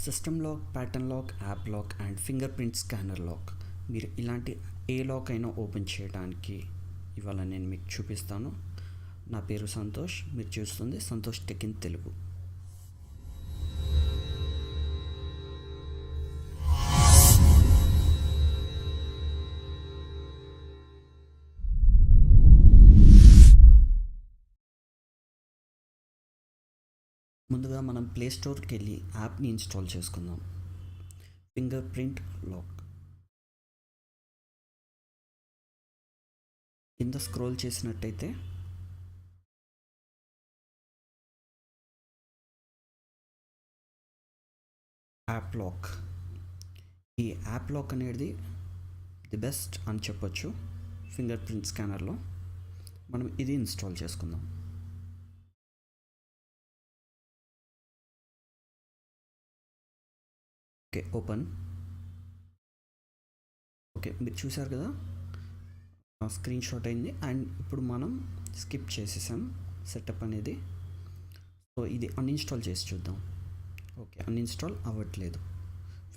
System lock, pattern lock, app lock and finger print scanner lock. మీరు ఇలాంటి ఏ lock అయినా open చేయడానికి ఇవాళ నేను మీకు చూపిస్తాను. నా పేరు సంతోష్, మీరు చూస్తుంది సంతోష్ టెక్ ఇన్ తెలుగు. ముందుగా మనం ప్లే స్టోర్కి వెళ్ళి యాప్ని ఇన్స్టాల్ చేసుకుందాం. ఫింగర్ ప్రింట్ లాక్ కింద స్క్రోల్ చేసినట్టయితే యాప్ లాక్. ఈ యాప్ లాక్ అనేది ది బెస్ట్ అని చెప్పొచ్చు. ఫింగర్ ప్రింట్ స్కానర్లో మనం ఇది ఇన్స్టాల్ చేసుకుందాం. Okay, open. ఓకే, మీరు చూసారు కదా, స్క్రీన్ షాట్ అయింది. అండ్ ఇప్పుడు మనం స్కిప్ చేసేసాం సెటప్ అనేది. సో ఇది అన్ఇన్స్టాల్ చేసి చూద్దాం. ఓకే, అన్ఇన్స్టాల్ అవ్వట్లేదు,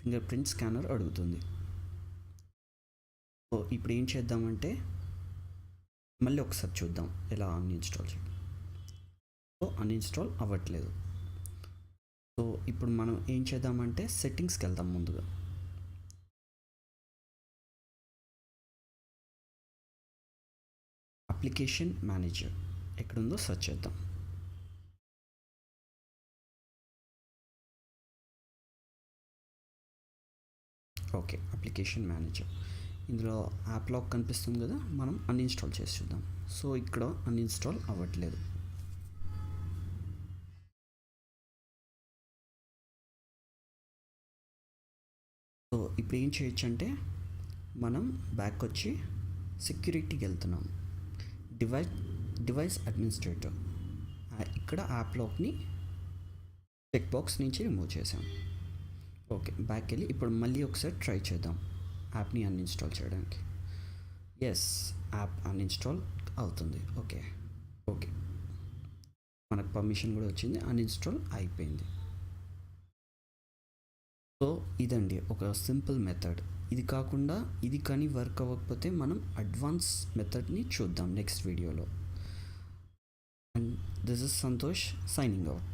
ఫింగర్ ప్రింట్ స్కానర్ అడుగుతుంది. సో ఇప్పుడు ఏం చేద్దామంటే మళ్ళీ ఒకసారి చూద్దాం ఎలా అన్ఇన్స్టాల్ చేయాలి. సో అన్ఇన్స్టాల్ అవ్వట్లేదు. సో ఇప్పుడు మనం ఏం చేద్దామంటే సెట్టింగ్స్కి వెళ్దాం. ముందుగా అప్లికేషన్ మేనేజర్ ఎక్కడుందో సెర్చ్ చేద్దాం. Okay, application manager. ఇందులో యాప్ లాక్ కనిపిస్తుంది కదా, మనం అన్ఇన్స్టాల్ చేసి చూద్దాం. సో ఇక్కడ అన్ఇన్స్టాల్ అవ్వట్లేదు. సో ఇప్పుడు ఏం చేయొచ్చు అంటే మనం బ్యాక్ వచ్చి సెక్యూరిటీకి వెళ్తున్నాం. డివైస్ అడ్మినిస్ట్రేటర్, ఇక్కడ యాప్ లాక్ని చెక్ బాక్స్ నుంచి రిమూవ్ చేసాం. ఓకే, బ్యాక్ వెళ్ళి ఇప్పుడు మళ్ళీ ఒకసారి ట్రై చేద్దాం యాప్ని అన్ఇన్స్టాల్ చేయడానికి. ఎస్, యాప్ అన్ఇన్స్టాల్ అవుతుంది. ఓకే ఓకే, మనకు పర్మిషన్ కూడా వచ్చింది, అన్ఇన్స్టాల్ అయిపోయింది. సో ఇదండి ఒక సింపుల్ మెథడ్. ఇది కాకుండా ఇది కానీ వర్క్ అవ్వకపోతే మనం అడ్వాన్స్ మెథడ్ని చూద్దాం నెక్స్ట్ వీడియోలో. And this is Santosh signing out.